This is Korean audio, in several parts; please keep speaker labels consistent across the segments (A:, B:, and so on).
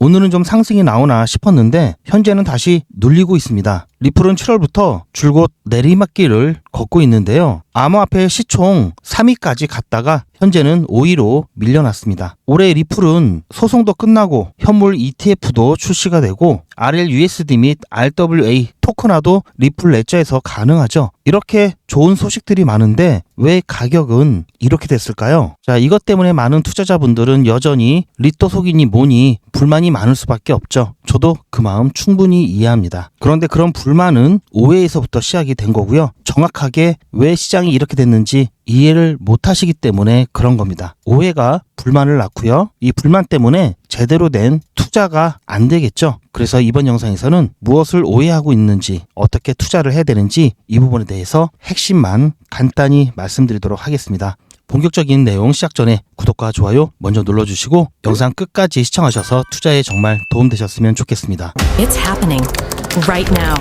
A: 오늘은 좀 상승이 나오나 싶었는데 현재는 다시 눌리고 있습니다. 리플은 7월부터 줄곧 내리막길을 걷고 있는데요. 암호화폐 시총 3위까지 갔다가 현재는 5위로 밀려났습니다. 올해 리플은 소송도 끝나고 현물 ETF도 출시가 되고 RLUSD 및 RWA 토큰화도 리플 레저에서 가능하죠. 이렇게 좋은 소식들이 많은데 왜 가격은 이렇게 됐을까요? 자, 이것 때문에 많은 투자자분들은 여전히 리또 속이니 뭐니 불만이 많을 수밖에 없죠. 저도 그 마음 충분히 이해합니다. 그런데 그런 불만은 오해에서부터 시작이 된 거고요. 정확하게 왜 시장이 이렇게 됐는지 이해를 못 하시기 때문에 그런 겁니다. 오해가 불만을 낳고요. 이 불만 때문에 제대로 된 투자가 안 되겠죠. 그래서 이번 영상에서는 무엇을 오해하고 있는지, 어떻게 투자를 해야 되는지 이 부분에 대해서 핵심만 간단히 말씀드리도록 하겠습니다. 본격적인 내용 시작 전에 구독과 좋아요 먼저 눌러주시고 영상 끝까지 시청하셔서 투자에 정말 도움되셨으면 좋겠습니다.
B: It's happening right now.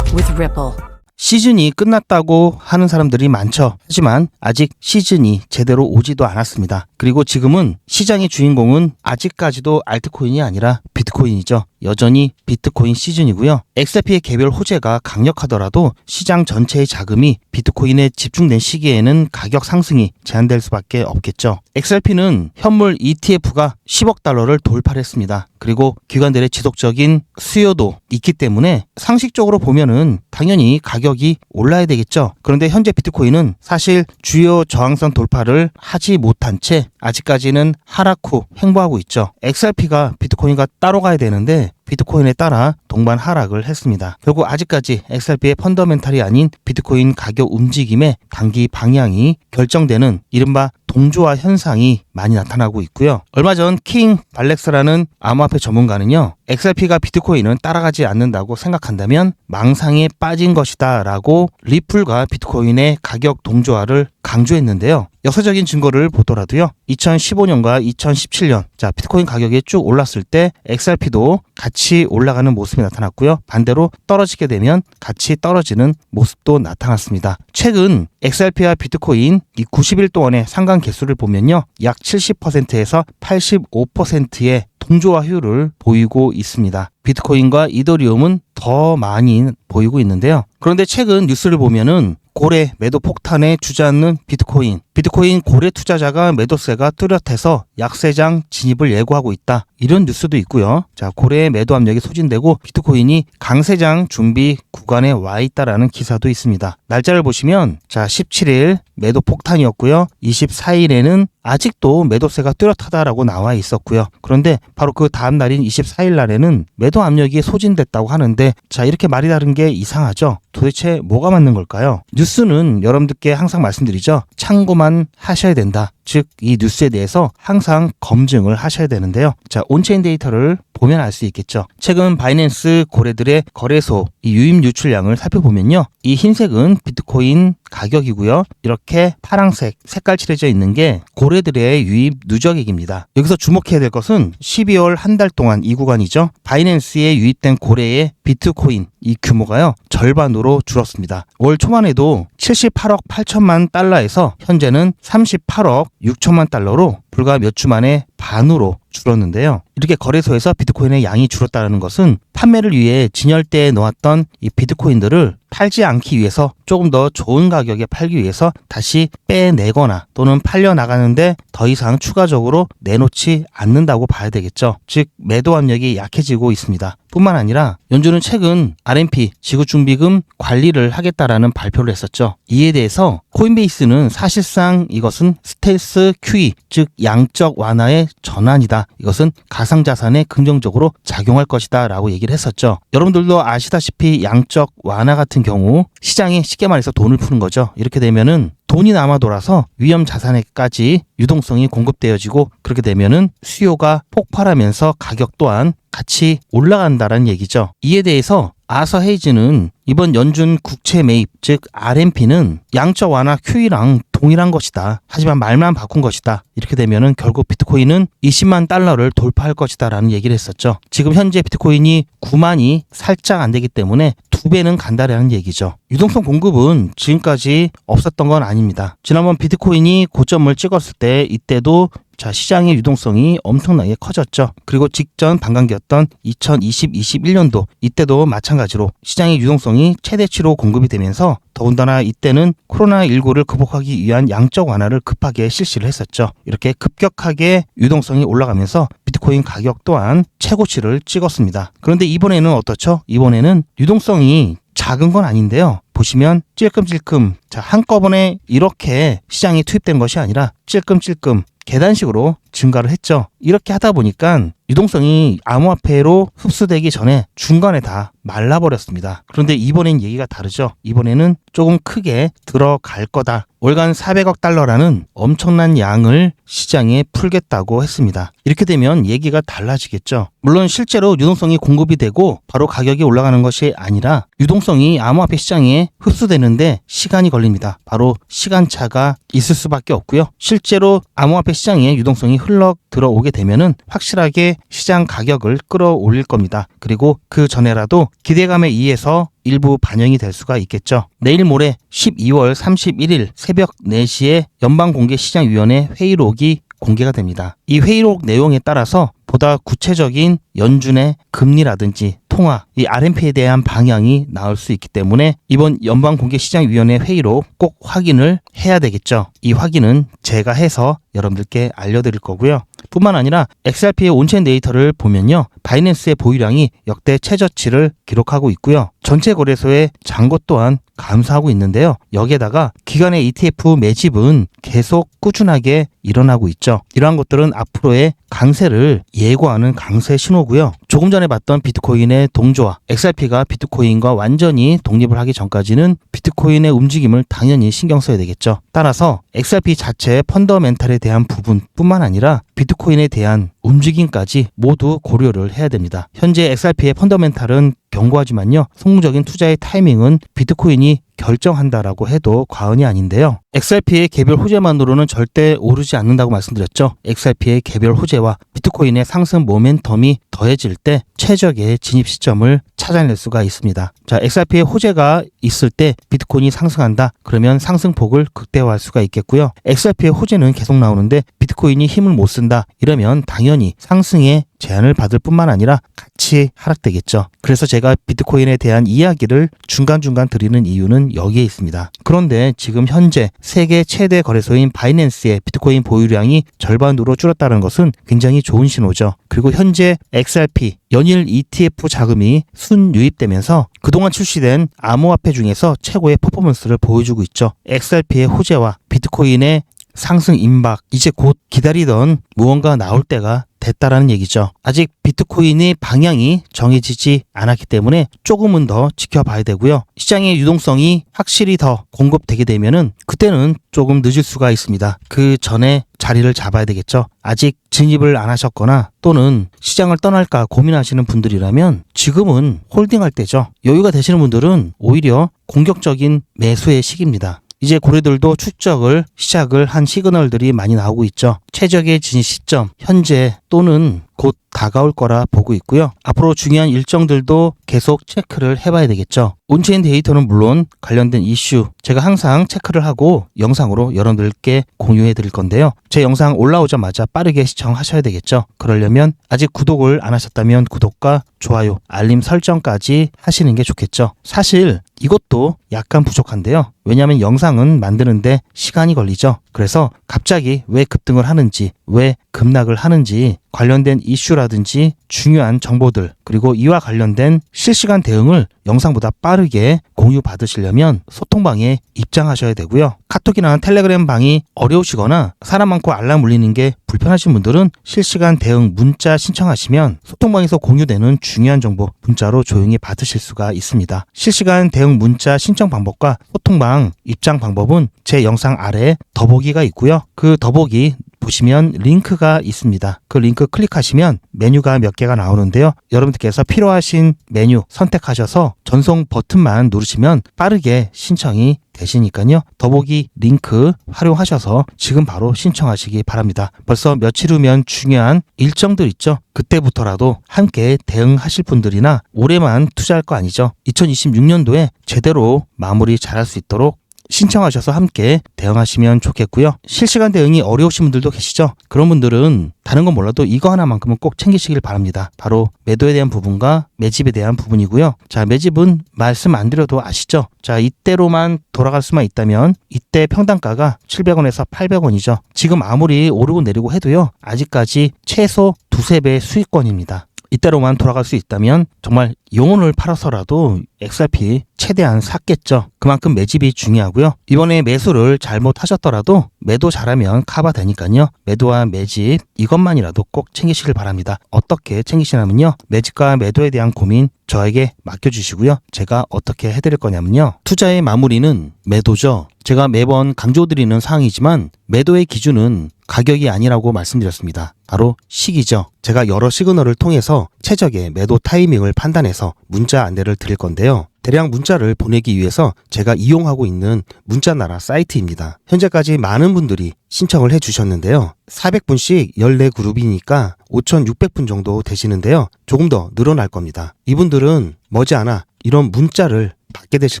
B: With Ripple.
A: 시즌이 끝났다고 하는 사람들이 많죠. 하지만 아직 시즌이 제대로 오지도 않았습니다. 그리고 지금은 시장의 주인공은 아직까지도 알트코인이 아니라 비트코인이죠. 여전히 비트코인 시즌이고요. XRP의 개별 호재가 강력하더라도 시장 전체의 자금이 비트코인에 집중된 시기에는 가격 상승이 제한될 수밖에 없겠죠. XRP는 현물 ETF가 10억 달러를 돌파를 했습니다. 그리고 기관들의 지속적인 수요도 있기 때문에 상식적으로 보면은 당연히 가격이 올라야 되겠죠. 그런데 현재 비트코인은 사실 주요 저항선 돌파를 하지 못한 채 아직까지는 하락 후 횡보하고 있죠. XRP가 비트코인과 따로 가야 되는데 비트코인에 따라 동반 하락을 했습니다. 결국 아직까지 XRP의 펀더멘탈이 아닌 비트코인 가격 움직임의 단기 방향이 결정되는 이른바 동조화 현상이 많이 나타나고 있고요. 얼마 전 킹 발렉스라는 암호화폐 전문가는요. XRP가 비트코인은 따라가지 않는다고 생각한다면 망상에 빠진 것이다 라고 리플과 비트코인의 가격 동조화를 강조했는데요. 역사적인 증거를 보더라도요. 2015년과 2017년 비트코인 가격이 쭉 올랐을 때 XRP도 같이 올라가는 모습이 나타났고요. 반대로 떨어지게 되면 같이 떨어지는 모습도 나타났습니다. 최근 XRP와 비트코인 이 90일 동안의 상관 개수를 보면요. 약 70%에서 85%의 동조화율을 보이고 있습니다. 비트코인과 이더리움은 더 많이 보이고 있는데요. 그런데 최근 뉴스를 보면은 고래 매도 폭탄에 주저앉는 비트코인 고래 투자자가 매도세가 뚜렷해서 약세장 진입을 예고하고 있다. 이런 뉴스도 있고요. 고래의 매도 압력이 소진되고 비트코인이 강세장 준비 구간에 와 있다라는 기사도 있습니다. 날짜를 보시면 17일 매도 폭탄이었고요. 24일에는 아직도 매도세가 뚜렷하다라고 나와 있었고요. 그런데 바로 그 다음 날인 24일 날에는 매도 압력이 소진됐다고 하는데 이렇게 말이 다른 게 이상하죠. 도대체 뭐가 맞는 걸까요? 뉴스는 여러분들께 항상 말씀드리죠. 참고만 하셔야 된다. 즉 이 뉴스에 대해서 항상 검증을 하셔야 되는데요. 온체인 데이터를 보면 알 수 있겠죠. 최근 바이낸스 고래들의 거래소 이 유입 유출량을 살펴보면요. 이 흰색은 비트코인 가격이고요. 이렇게 파란색 색깔 칠해져 있는 게 고래들의 유입 누적액입니다. 여기서 주목해야 될 것은 12월 한 달 동안 이 구간이죠. 바이낸스에 유입된 고래의 비트코인 이 규모가요. 절반으로 줄었습니다. 월 초반에도 78억 8천만 달러에서 현재는 38억 6천만 달러로 불과 몇 주 만에 반으로 줄었는데요. 이렇게 거래소에서 비트코인의 양이 줄었다는 것은 판매를 위해 진열대에 놓았던 이 비트코인들을 팔지 않기 위해서 조금 더 좋은 가격에 팔기 위해서 다시 빼내거나 또는 팔려나가는데 더 이상 추가적으로 내놓지 않는다고 봐야 되겠죠. 즉 매도 압력이 약해지고 있습니다. 뿐만 아니라 연준은 최근 RMP 지급준비금 관리를 하겠다라는 발표를 했었죠. 이에 대해서 코인베이스는 사실상 이것은 스텔스 QE 즉 양적 완화의 전환이다. 이것은 가상자산에 긍정적으로 작용할 것이다 라고 얘기를 했었죠. 여러분들도 아시다시피 양적 완화 같은 경우 시장에 쉽게 말해서 돈을 푸는 거죠. 이렇게 되면은 돈이 남아 돌아서 위험 자산에까지 유동성이 공급되어지고 그렇게 되면은 수요가 폭발하면서 가격 또한 같이 올라간다는 얘기죠. 이에 대해서 아서 헤이즈는 이번 연준 국채 매입 즉 RMP는 양적 완화 QE랑 동일한 것이다. 하지만 말만 바꾼 것이다. 이렇게 되면은 결국 비트코인은 20만 달러를 돌파할 것이다 라는 얘기를 했었죠. 지금 현재 비트코인이 9만이 살짝 안 되기 때문에 두 2배는 간다라는 얘기죠. 유동성 공급은 지금까지 없었던 건 아닙니다. 지난번 비트코인이 고점을 찍었을 때 이때도 시장의 유동성이 엄청나게 커졌죠. 그리고 직전 반감기였던 2020-21년도 이때도 마찬가지로 시장의 유동성이 최대치로 공급이 되면서 더군다나 이때는 코로나19를 극복하기 위한 양적 완화를 급하게 실시를 했었죠. 이렇게 급격하게 유동성이 올라가면서 비트코인 가격 또한 최고치를 찍었습니다. 그런데 이번에는 어떻죠? 이번에는 유동성이 작은 건 아닌데요. 보시면 찔끔찔끔 한꺼번에 이렇게 시장에 투입된 것이 아니라 찔끔찔끔 계단식으로 증가를 했죠. 이렇게 하다 보니까 유동성이 암호화폐로 흡수되기 전에 중간에 다 말라버렸습니다. 그런데 이번엔 얘기가 다르죠. 이번에는 조금 크게 들어갈 거다. 월간 400억 달러라는 엄청난 양을 시장에 풀겠다고 했습니다. 이렇게 되면 얘기가 달라지겠죠. 물론 실제로 유동성이 공급이 되고 바로 가격이 올라가는 것이 아니라 유동성이 암호화폐 시장에 흡수되는데 시간이 걸립니다. 바로 시간차가 있을 수밖에 없고요. 실제로 암호화폐 시장에 유동성이 흘러 들어오게 되면은 확실하게 시장 가격을 끌어올릴 겁니다. 그리고 그 전에라도 기대감에 의해서 일부 반영이 될 수가 있겠죠. 내일 모레 12월 31일 새벽 4시에 연방공개시장위원회 회의록이 공개가 됩니다. 이 회의록 내용에 따라서 보다 구체적인 연준의 금리라든지 통화, 이 RMP에 대한 방향이 나올 수 있기 때문에 이번 연방공개시장위원회 회의록 꼭 확인을 해야 되겠죠. 이 확인은 제가 해서 여러분들께 알려드릴 거고요. 뿐만 아니라 XRP의 온체인 데이터를 보면요. 바이낸스의 보유량이 역대 최저치를 기록하고 있고요. 전체 거래소의 잔고 또한 감소하고 있는데요. 여기에다가 기관의 ETF 매집은 계속 꾸준하게 일어나고 있죠. 이러한 것들은 앞으로의 강세를 예고하는 강세 신호고요. 조금 전에 봤던 비트코인의 동조화, XRP가 비트코인과 완전히 독립을 하기 전까지는 비트코인의 움직임을 당연히 신경 써야 되겠죠. 따라서 XRP 자체의 펀더멘탈에 대한 부분뿐만 아니라 비트코인에 대한 움직임까지 모두 고려를 해야 됩니다. 현재 XRP의 펀더멘탈은 견고하지만요. 성공적인 투자의 타이밍은 비트코인이 결정한다라고 해도 과언이 아닌데요. XRP의 개별 호재만으로는 절대 오르지 않는다고 말씀드렸죠. XRP의 개별 호재와 비트코인의 상승 모멘텀이 더해질 때 최적의 진입 시점을 찾아낼 수가 있습니다. XRP의 호재가 있을 때 비트코인이 상승한다. 그러면 상승폭을 극대화할 수가 있겠고요. XRP의 호재는 계속 나오는데 비트코인이 힘을 못 쓴다. 이러면 당연히 상승에 제한을 받을 뿐만 아니라 같이 하락되겠죠. 그래서 제가 비트코인에 대한 이야기를 중간중간 드리는 이유는 여기에 있습니다. 그런데 지금 현재 세계 최대 거래소인 바이낸스의 비트코인 보유량이 절반으로 줄었다는 것은 굉장히 좋은 신호죠. 그리고 현재 XRP 연일 ETF 자금이 순유입되면서 그동안 출시된 암호화폐 중에서 최고의 퍼포먼스를 보여주고 있죠. XRP의 호재와 비트코인의 상승 임박, 이제 곧 기다리던 무언가 나올 때가 됐다라는 얘기죠. 아직 비트코인의 방향이 정해지지 않았기 때문에 조금은 더 지켜봐야 되고요. 시장의 유동성이 확실히 더 공급되게 되면은 그때는 조금 늦을 수가 있습니다. 그 전에 자리를 잡아야 되겠죠. 아직 진입을 안 하셨거나 또는 시장을 떠날까 고민하시는 분들이라면 지금은 홀딩할 때죠. 여유가 되시는 분들은 오히려 공격적인 매수의 시기입니다. 이제 고래들도 축적을 시작을 한 시그널들이 많이 나오고 있죠. 최적의 진입 시점, 현재 또는 곧 다가올 거라 보고 있고요. 앞으로 중요한 일정들도 계속 체크를 해봐야 되겠죠. 온체인 데이터는 물론 관련된 이슈 제가 항상 체크를 하고 영상으로 여러분들께 공유해 드릴 건데요. 제 영상 올라오자마자 빠르게 시청하셔야 되겠죠. 그러려면 아직 구독을 안 하셨다면 구독과 좋아요, 알림 설정까지 하시는 게 좋겠죠. 사실 이것도 약간 부족한데요. 왜냐하면 영상은 만드는데 시간이 걸리죠. 그래서 갑자기 왜 급등을 하는지, 왜 급락을 하는지 관련된 이슈라든지 중요한 정보들 그리고 이와 관련된 실시간 대응을 영상보다 빠르게 공유 받으시려면 소통방에 입장하셔야 되고요. 카톡이나 텔레그램 방이 어려우시거나 사람 많고 알람 울리는 게 불편하신 분들은 실시간 대응 문자 신청하시면 소통방에서 공유되는 중요한 정보 문자로 조용히 받으실 수가 있습니다. 실시간 대응 문자 신청 방법과 소통방 입장 방법은 제 영상 아래에 더보기가 있고요. 그 더보기 보시면 링크가 있습니다. 그 링크 클릭하시면 메뉴가 몇 개가 나오는데요. 여러분들께서 필요하신 메뉴 선택하셔서 전송 버튼만 누르시면 빠르게 신청이 되시니까요. 더보기 링크 활용하셔서 지금 바로 신청하시기 바랍니다. 벌써 며칠 후면 중요한 일정들 있죠. 그때부터라도 함께 대응하실 분들이나 올해만 투자할 거 아니죠. 2026년도에 제대로 마무리 잘할 수 있도록 신청하셔서 함께 대응하시면 좋겠고요. 실시간 대응이 어려우신 분들도 계시죠. 그런 분들은 다른 건 몰라도 이거 하나만큼은 꼭 챙기시길 바랍니다. 바로 매도에 대한 부분과 매집에 대한 부분이고요. 자, 매집은 말씀 안 드려도 아시죠? 자, 이때로만 돌아갈 수만 있다면 이때 평단가가 700원에서 800원이죠. 지금 아무리 오르고 내리고 해도요. 아직까지 최소 두세 배 수익권입니다. 이때로만 돌아갈 수 있다면 정말 영혼을 팔아서라도 XRP 최대한 샀겠죠. 그만큼 매집이 중요하고요. 이번에 매수를 잘못하셨더라도 매도 잘하면 커버 되니까요. 매도와 매집 이것만이라도 꼭 챙기시길 바랍니다. 어떻게 챙기시냐면요. 매집과 매도에 대한 고민 저에게 맡겨주시고요. 제가 어떻게 해드릴 거냐면요. 투자의 마무리는 매도죠. 제가 매번 강조드리는 사항이지만 매도의 기준은 가격이 아니라고 말씀드렸습니다. 바로 시기죠. 제가 여러 시그널을 통해서 최적의 매도 타이밍을 판단해서 문자 안내를 드릴 건데요. 대량 문자를 보내기 위해서 제가 이용하고 있는 문자나라 사이트입니다. 현재까지 많은 분들이 신청을 해주셨는데요. 400분씩 14그룹이니까 5,600분 정도 되시는데요. 조금 더 늘어날 겁니다. 이분들은 머지않아 이런 문자를 받게 되실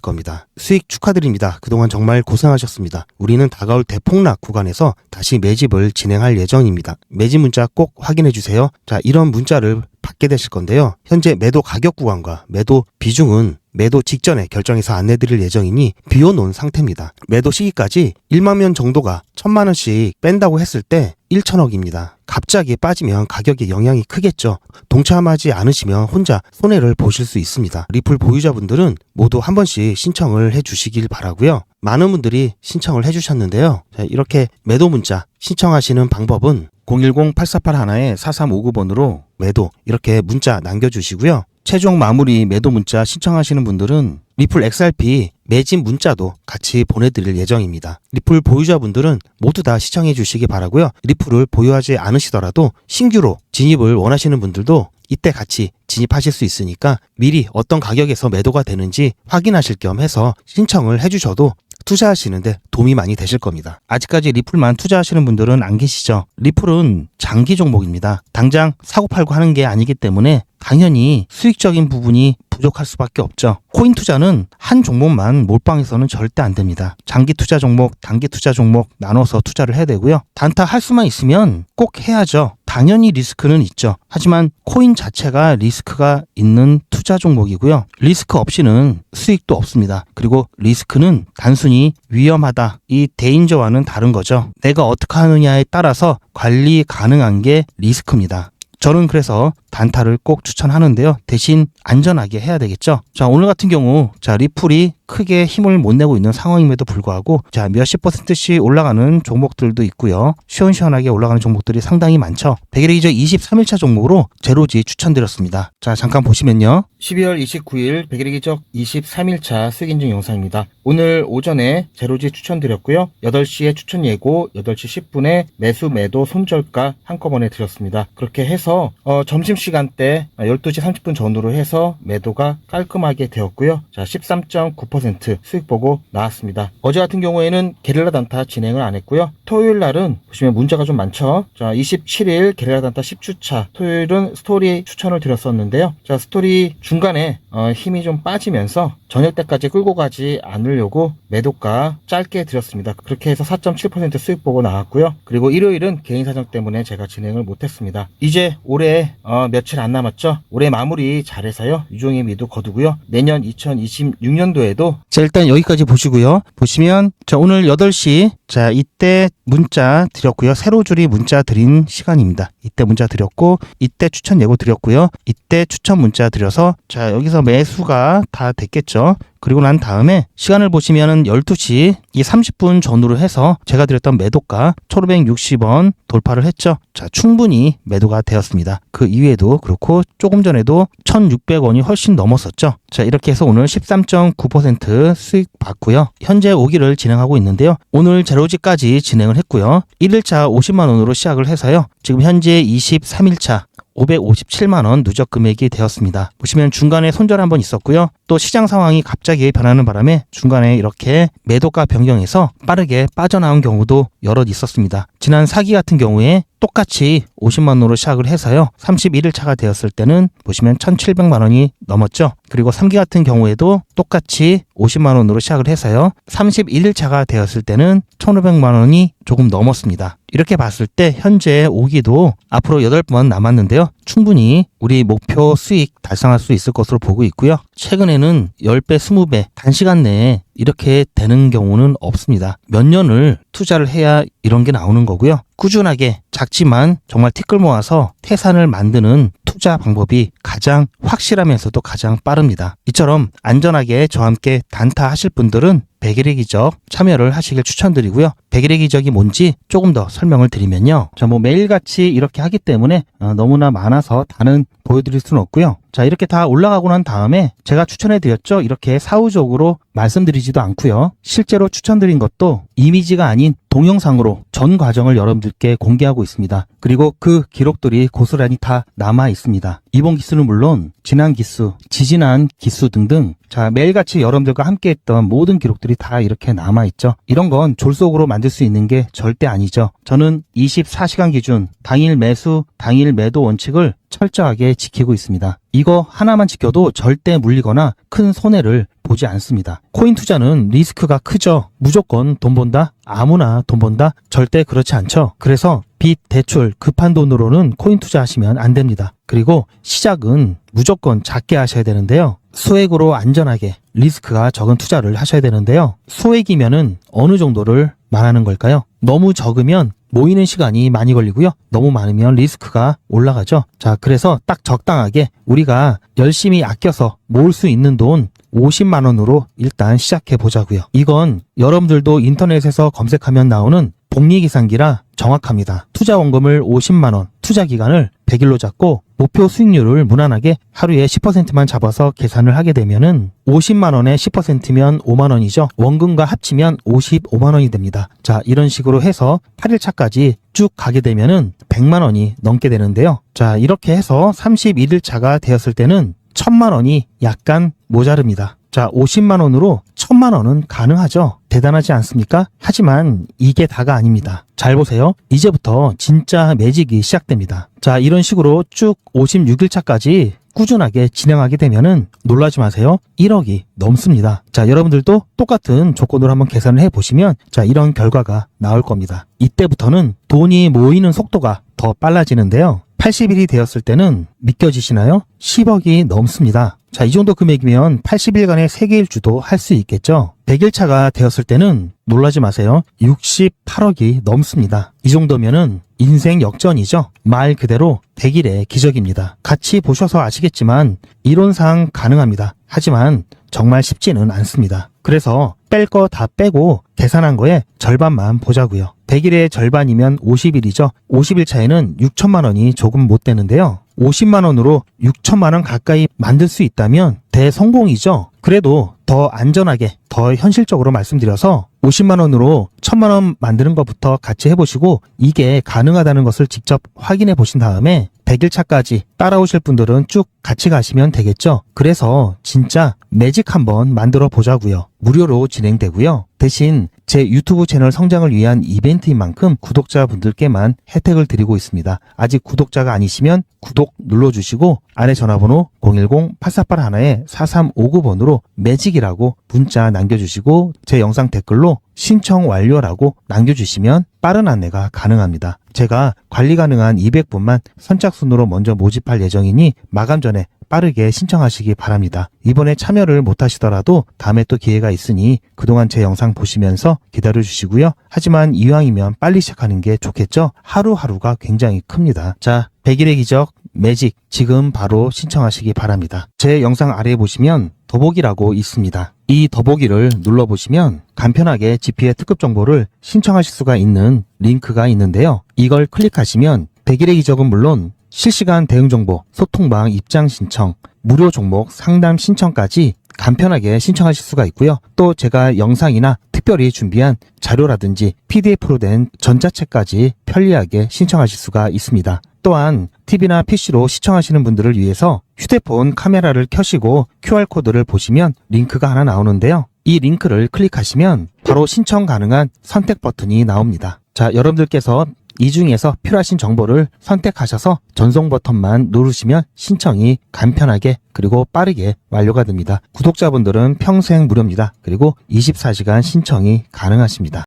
A: 겁니다. 수익 축하드립니다. 그동안 정말 고생하셨습니다. 우리는 다가올 대폭락 구간에서 다시 매집을 진행할 예정입니다. 매집 문자 꼭 확인해 주세요. 자, 이런 문자를 받게 되실 건데요. 현재 매도 가격 구간과 매도 비중은 매도 직전에 결정해서 안내드릴 예정이니 비워놓은 상태입니다. 매도 시기까지 1만 명 정도가 1,000만 원씩 뺀다고 했을 때 1천억입니다. 갑자기 빠지면 가격에 영향이 크겠죠. 동참하지 않으시면 혼자 손해를 보실 수 있습니다. 리플 보유자분들은 모두 한 번씩 신청을 해주시길 바라고요. 많은 분들이 신청을 해주셨는데요. 자, 이렇게 매도 문자 신청하시는 방법은 010-8481-4359번으로 매도 이렇게 문자 남겨주시고요. 최종 마무리 매도 문자 신청하시는 분들은 리플 XRP 매집 문자도 같이 보내드릴 예정입니다. 리플 보유자분들은 모두 다 시청해 주시기 바라고요. 리플을 보유하지 않으시더라도 신규로 진입을 원하시는 분들도 이때 같이 진입하실 수 있으니까 미리 어떤 가격에서 매도가 되는지 확인하실 겸 해서 신청을 해주셔도 투자하시는데 도움이 많이 되실 겁니다. 아직까지 리플만 투자하시는 분들은 안 계시죠? 리플은 장기 종목입니다. 당장 사고 팔고 하는 게 아니기 때문에 당연히 수익적인 부분이 부족할 수밖에 없죠. 코인 투자는 한 종목만 몰빵해서는 절대 안 됩니다. 장기 투자 종목, 단기 투자 종목 나눠서 투자를 해야 되고요. 단타 할 수만 있으면 꼭 해야죠. 당연히 리스크는 있죠. 하지만 코인 자체가 리스크가 있는 투자 종목이고요. 리스크 없이는 수익도 없습니다. 그리고 리스크는 단순히 위험하다, 이 데인저와는 다른 거죠. 내가 어떻게 하느냐에 따라서 관리 가능한 게 리스크입니다. 저는 그래서 단타를 꼭 추천하는데요. 대신 안전하게 해야 되겠죠. 자, 오늘 같은 경우 리플이 크게 힘을 못 내고 있는 상황임에도 불구하고 몇십 %씩 올라가는 종목들도 있고요. 시원시원하게 올라가는 종목들이 상당히 많죠. 백일이죠 23일차 종목으로 제로지 추천드렸습니다. 자, 잠깐 보시면요. 12월 29일 백일이기적 23일차 수익인증 영상입니다. 오늘 오전에 제로지 추천드렸고요. 8시에 추천 예고, 8시 10분에 매수 매도 손절가 한꺼번에 드렸습니다. 그렇게 해서 점심시간 때 12시 30분 전후로 해서 매도가 깔끔하게 되었고요. 자, 13.9% 수익 보고 나왔습니다. 어제 같은 경우에는 게릴라 단타 진행을 안 했고요. 토요일 날은 보시면 문자가 좀 많죠. 자, 27일 게릴라 단타 10주차 토요일은 스토리 추천을 드렸었는데요. 자, 스토리 중간에 힘이 좀 빠지면서 저녁 때까지 끌고 가지 않으려고 매도가 짧게 드렸습니다. 그렇게 해서 4.7% 수익 보고 나왔고요. 그리고 일요일은 개인 사정 때문에 제가 진행을 못했습니다. 이제 올해 며칠 안 남았죠. 올해 마무리 잘해서요. 유종의 미도 거두고요. 내년 2026년도에도 자, 일단 여기까지 보시고요. 보시면 자, 오늘 8시 자, 이때 문자 드렸고요. 세로 줄이 문자 드린 시간입니다. 이때 문자 드렸고 이때 추천 예고 드렸고요. 이때 추천 문자 드려서 자, 여기서 매수가 다 됐겠죠. 그리고 난 다음에 시간을 보시면은 12시 이 30분 전후로 해서 제가 드렸던 매도가 1,560원 돌파를 했죠. 자, 충분히 매도가 되었습니다. 그 이후에도 그렇고 조금 전에도 1,600원이 훨씬 넘었었죠. 자, 이렇게 해서 오늘 13.9% 수익 받고요. 현재 5기를 진행하고 있는데요. 오늘 제로지까지 진행을 했고요. 1일차 50만 원으로 시작을 해서요. 지금 현재 23일차 557만 원 누적 금액이 되었습니다. 보시면 중간에 손절 한번 있었고요. 또 시장 상황이 갑자기 변하는 바람에 중간에 이렇게 매도가 변경해서 빠르게 빠져나온 경우도 여럿 있었습니다. 지난 4기 같은 경우에 똑같이 50만 원으로 시작을 해서요. 31일 차가 되었을 때는 보시면 1,700만 원이 넘었죠. 그리고 3기 같은 경우에도 똑같이 50만 원으로 시작을 해서요. 31일 차가 되었을 때는 1,500만 원이 조금 넘었습니다. 이렇게 봤을 때 현재 5기도 앞으로 8번 남았는데요. 충분히 우리 목표 수익 달성할 수 있을 것으로 보고 있고요. 최근에는 10배, 20배 단시간 내에 이렇게 되는 경우는 없습니다. 몇 년을 투자를 해야 이런 게 나오는 거고요. 꾸준하게 작지만 정말 티끌 모아서 태산을 만드는 투자 방법이 가장 확실하면서도 가장 빠릅니다. 이처럼 안전하게 저와 함께 단타 하실 분들은 백일의 기적 참여를 하시길 추천드리고요. 백일의 기적이 뭔지 조금 더 설명을 드리면요. 자, 매일같이 이렇게 하기 때문에 너무나 많아서 다는 보여드릴 수는 없고요. 자, 이렇게 다 올라가고 난 다음에 제가 추천해드렸죠. 이렇게 사후적으로 말씀드리지도 않고요. 실제로 추천드린 것도 이미지가 아닌 동영상으로 전 과정을 여러분들께 공개하고 있습니다. 그리고 그 기록들이 고스란히 다 남아 있습니다. 이번 기수는 물론 지난 기수, 지지난 기수 등등 자, 매일같이 여러분들과 함께 했던 모든 기록들이 다 이렇게 남아 있죠. 이런 건 졸속으로 만들 수 있는 게 절대 아니죠. 저는 24시간 기준 당일 매수, 당일 매도 원칙을 철저하게 지키고 있습니다. 이거 하나만 지켜도 절대 물리거나 큰 손해를 보지 않습니다. 코인 투자는 리스크가 크죠. 무조건 돈 번다? 아무나 돈 번다? 절대 그렇지 않죠. 그래서 빚, 대출, 급한 돈으로는 코인 투자하시면 안 됩니다. 그리고 시작은 무조건 작게 하셔야 되는데요. 소액으로 안전하게 리스크가 적은 투자를 하셔야 되는데요. 소액이면은 어느 정도를 말하는 걸까요? 너무 적으면 모이는 시간이 많이 걸리고요. 너무 많으면 리스크가 올라가죠. 자, 그래서 딱 적당하게 우리가 열심히 아껴서 모을 수 있는 돈 50만 원으로 일단 시작해 보자고요. 이건 여러분들도 인터넷에서 검색하면 나오는 복리계산기라 정확합니다. 투자 원금을 50만 원, 투자 기간을 100일로 잡고 목표 수익률을 무난하게 하루에 10%만 잡아서 계산을 하게 되면은 50만 원에 10%면 5만 원이죠. 원금과 합치면 55만 원이 됩니다. 자, 이런 식으로 해서 8일 차까지 쭉 가게 되면은 100만 원이 넘게 되는데요. 자, 이렇게 해서 31일 차가 되었을 때는 1000만 원이 약간 모자릅니다. 자, 50만 원으로 1000만 원은 가능하죠. 대단하지 않습니까? 하지만 이게 다가 아닙니다. 잘 보세요. 이제부터 진짜 매직이 시작됩니다. 자, 이런 식으로 쭉 56일 차까지 꾸준하게 진행하게 되면은 놀라지 마세요. 1억이 넘습니다. 자, 여러분들도 똑같은 조건으로 한번 계산을 해보시면 자, 이런 결과가 나올 겁니다. 이때부터는 돈이 모이는 속도가 더 빨라지는데요. 80일이 되었을 때는 믿겨지시나요? 10억이 넘습니다. 자, 이 정도 금액이면 80일간의 세계일주도 할 수 있겠죠. 100일 차가 되었을 때는 놀라지 마세요. 68억이 넘습니다. 이 정도면은 인생 역전이죠. 말 그대로 100일의 기적입니다. 같이 보셔서 아시겠지만 이론상 가능합니다. 하지만 정말 쉽지는 않습니다. 그래서 뺄 거 다 빼고 계산한 거에 절반만 보자고요. 100일의 절반이면 50일이죠. 50일 차에는 6천만 원이 조금 못 되는데요. 50만 원으로 6천만 원 가까이 만들 수 있다면 대성공이죠. 그래도 더 안전하게, 더 현실적으로 말씀드려서 50만 원으로 1000만 원 만드는 것부터 같이 해보시고 이게 가능하다는 것을 직접 확인해 보신 다음에 100일 차까지 따라오실 분들은 쭉 같이 가시면 되겠죠. 그래서 진짜 매직 한번 만들어 보자고요. 무료로 진행되고요. 대신 제 유튜브 채널 성장을 위한 이벤트인 만큼 구독자분들께만 혜택을 드리고 있습니다. 아직 구독자가 아니시면 구독 눌러주시고 아래 전화번호 010-8481-4359번으로 매직이라고 문자 남겨주시고 제 영상 댓글로 신청 완료라고 남겨주시면 빠른 안내가 가능합니다. 제가 관리 가능한 200분만 선착순으로 먼저 모집할 예정이니 마감 전에 빠르게 신청하시기 바랍니다. 이번에 참여를 못하시더라도 다음에 또 기회가 있으니 그동안 제 영상 보시면서 기다려주시고요. 하지만 이왕이면 빨리 시작하는 게 좋겠죠? 하루하루가 굉장히 큽니다. 자, 100일의 기적 매직 지금 바로 신청하시기 바랍니다. 제 영상 아래에 보시면 더보기라고 있습니다. 이 더보기를 눌러보시면 간편하게 GP의 특급 정보를 신청하실 수가 있는 링크가 있는데요. 이걸 클릭하시면 100일의 기적은 물론 실시간 대응 정보, 소통방 입장 신청, 무료 종목 상담 신청까지 간편하게 신청하실 수가 있고요. 또 제가 영상이나 특별히 준비한 자료라든지 PDF로 된 전자책까지 편리하게 신청하실 수가 있습니다. 또한 TV나 PC로 시청하시는 분들을 위해서 휴대폰 카메라를 켜시고 QR코드를 보시면 링크가 하나 나오는데요. 이 링크를 클릭하시면 바로 신청 가능한 선택 버튼이 나옵니다. 자, 여러분들께서 이 중에서 필요하신 정보를 선택하셔서 전송 버튼만 누르시면 신청이 간편하게 그리고 빠르게 완료가 됩니다. 구독자분들은 평생 무료입니다. 그리고 24시간 신청이 가능하십니다.